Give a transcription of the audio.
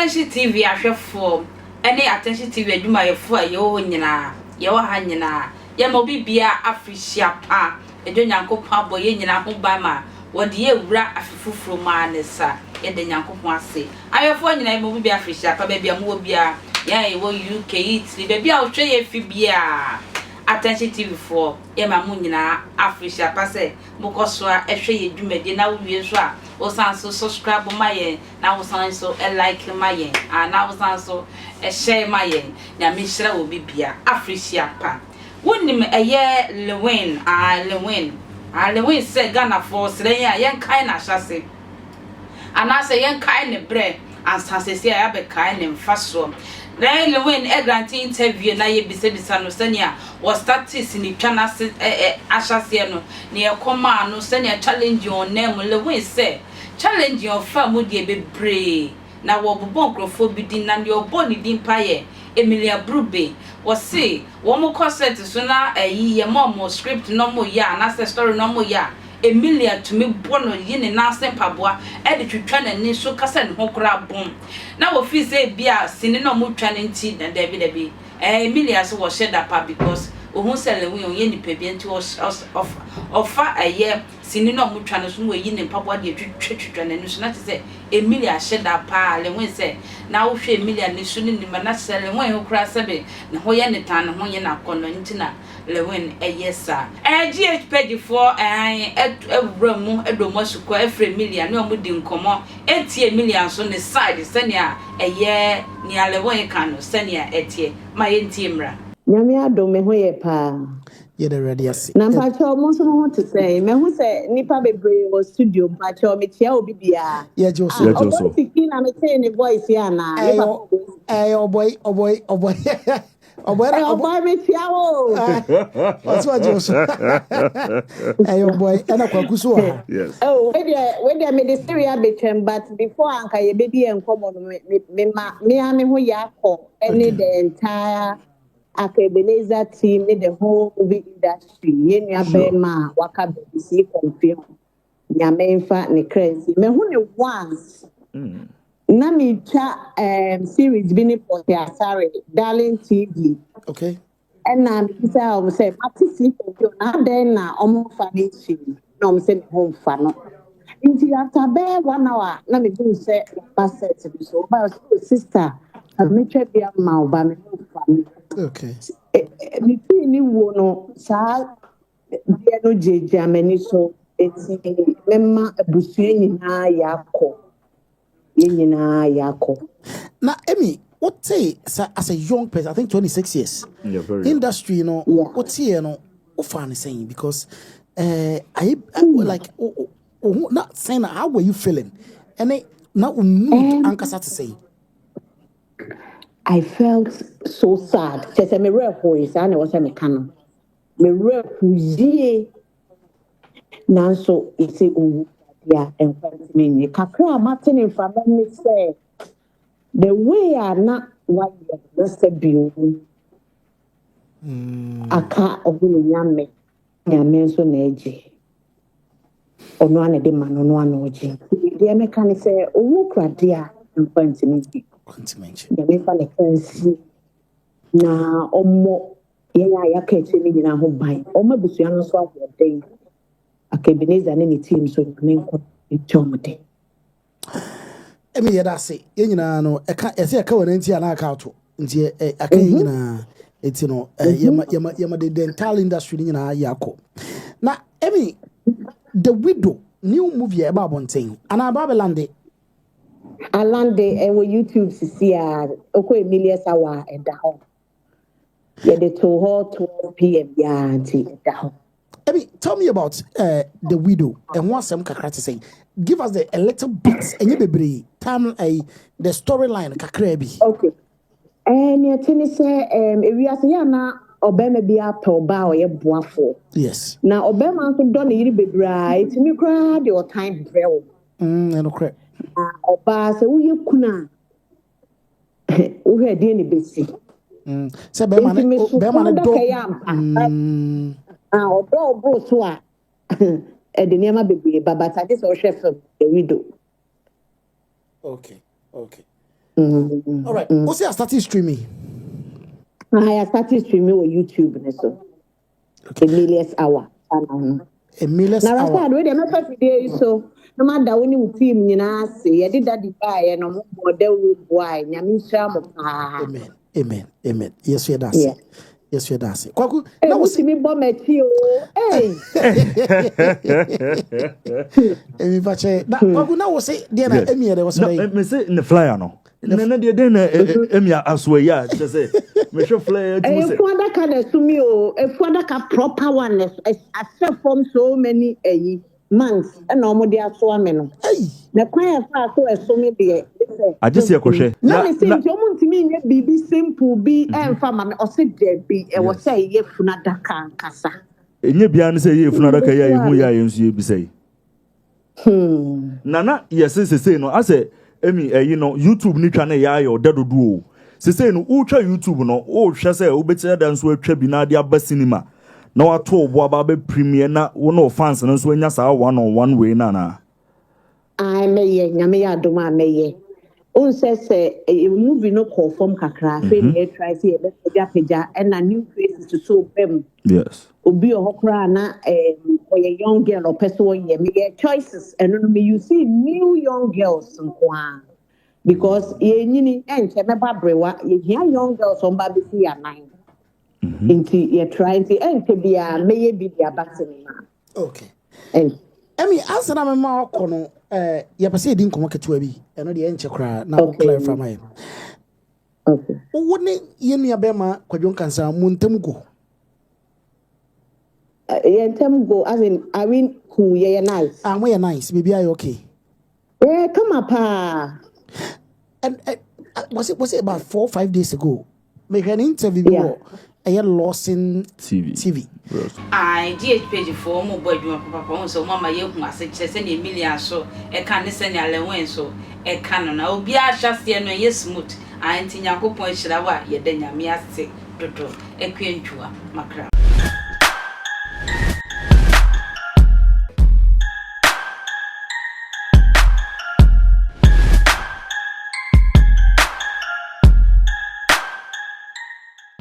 attention TV ahwefo ene attention TV adwuma yefo ayo nyina ye wa ha nyina ye ma obi bia afrishia pa edo nyankopon aboye nyina ho ba ma wode ye wura afifufuro ma ne sa ye de nyankopon ase ahwefo nyina ye ma obi bia afrishia pa ba bia mo bia ye wo UK Italy ba bia o hwe ye fi bia attention TV for ye ma mu nyina afrishia pa se mo koso a ehwe ye dwumade na wie so a o san so subscribe ma yen na o san so like ma yen na o san so share ma yen na me hira wo bibia afrishia pa wonim eye Lilwin Lilwin say Ghana for sren ya yen kai na hyase ana say yen kai ne bre ansanse se ya be kai ne mfaso Lilwin grant interview na ye bisa no senia was status ni twana ahyase no ne ekoma no senia challenge on name Lilwin say challenge your family de bebre na wo bobon krofo bi din na your body din paye Emelia Brobbey was say wo mo concert so na ye mom script no mo ya na say story no mo ya Emelia to me bono yine na sempaboa e de twetwa na ni so kasa ne ho kra bom na wo fi say bia sini no mo twa ne nti na David Emelia so wo share pa because ohun sele we on ye ni pe bi nti of aye sini no mo twa ne so wo yi ne mpaboa de twetwa na ni so na te say Emelia share pa Lilwin say na wo hwe Emelia ni so ni ma na sele we ho kra sebe ne ho ye ne tan ne ho ye na kono nti na Lilwin yesa GH page for ewramu edomo suko efre Emelia no mo di nkomo etie Emelia so ne side senia eye ni Lilwin kan no senia etie ma ye ntie mra nyame adom me ho ye pa ye the ready ase na mpacho mo so ho to say me ho say nipa bebre wo studio mpacho me tia obi bia ye joso obo tiki na me say ni voice ya na oh boy oh boy me tia wo what's what joso oh boy ana kwakuso ha yes we dey me the serial between but before anka ye be di enkomo no me ho ya ko any the entire Ebenezer team in the whole movie industry. Yenya Bema, Waka BBC confirm. Nyamenfa ne crazy. Me who ne once. Na mi cha series bini pote asare Darling TV. okay. And na mi say Matisi confirm. Na then na omo fancy. Na omo say home fan. Inti after be 1 hour na mi do say basset so ba sister. Me try be ma ba me home fan. Okay. Ni wo no sa bia no jeje amani so eti memma abusue nyina yakọ Now Emi what say as a young person I think 26 years yeah, very industry you know what say no what fan saying because I like not saying how were you feeling and now mood ankasa to say I felt so sad. Just me rep voice, I was me can. Me rep zie. Now so it's yeah, and me. Kakra Martin in front of me say the way I not what just a beauty. Aka ogun nyame. Nyame so na eji. Ono ane de man ono ane oji. The me can say owu kradia in front of me. Nyame fa ne kansi. Na omo yenya ya ka eche mi nyina ho ban omo busua no so ahoden Ebenezer ne team so me nko echomde emi yeda say yenyina no eka ese eka wona nti ana aka auto nti aka yenyina eti no yema the entire industry nyina yakọ na emi the widow new movie eba bonten ana Babylande alande e wo YouTube sisi a okọ Emelia sawa eda ho yeah, they told her 12 p.m. Yeah, down. Tell me about the widow and what some kakra to say. Give us a little bit and you be time the storyline kakra bi. Okay. And you tell me say we are saying na obema bi atoba or ye boafo. Yes. Now obema so don yiri bebra it me cry the time brel. No correct. Oba say wo ye kuna. Wo he de ni besi. Say be man do. Odo bro so a e de niam bebre babata this o chef the widow. Okay. All right. What's your started streaming? I started streaming on YouTube so. Emelia's hour. Emelia's hour. Now I said we dey make today so no matter when you team nyina say ye did that buy no mo model boy nyame hia mo pa. Amen. Yes, we that's it. Yes, we that's it. Kwaku, na wo see me bomb machi o. Hey. Emi bache. Na kwaku na wo say dey na Emi dey was say. No, me say in the flyer no. Na dey na Emi aswe ya say me show flyer to say. E fuada ka na sumi o. E fuada ka proper one I form so many months and omo dey aso ame no. Na kwan fa so esumi dey. I just see a crochet. Na me say omo ntimi nye bibi simple bi emfa ma me o se debi e wo say ye funada ka nkasa. Enye bia ne say ye funada ka ya ehu ya yensu ye bi say. Nana yes say no I say Emi you know YouTube ni twa na ya yo dedodo o. Say no wo twa YouTube no wo hwe say wo betia dan so atwa bi na de aba cinema. Na wato obo aba be premiere na wo no fans no so anya sa one on one way na. Ai meye nyame ya doma meye. On says a movie no conform kakra fe e try see e be peja and a new faces to show them. Yes. Obi ohokra na for a young girl or person ye me choices and no me you see new young girls nkwa because ye nyini enche me babrewa ye young girls on baby see ya nine. Inti ye trying to enche bia meye bi dia basinima. Okay. Emi answer na me ma kono ya pese di nkomo ketewa bi eno de enche kra na clarify my. Okay. Woni ye nua be ma kwadwon kansa muntam go. Yentem go as in I mean who ye nice. We nice. Baby, are you okay? Come up. And was it about 4 or 5 days ago? Make an interview. I had lost in TV. I DH page for more boy papa so mama ye hu ase send Emelia so e kan send Lilwin so e kan na obi a hwase no ye smooth anti nyakopon hyira wa ye da nyame ase dodo e kwentwa makra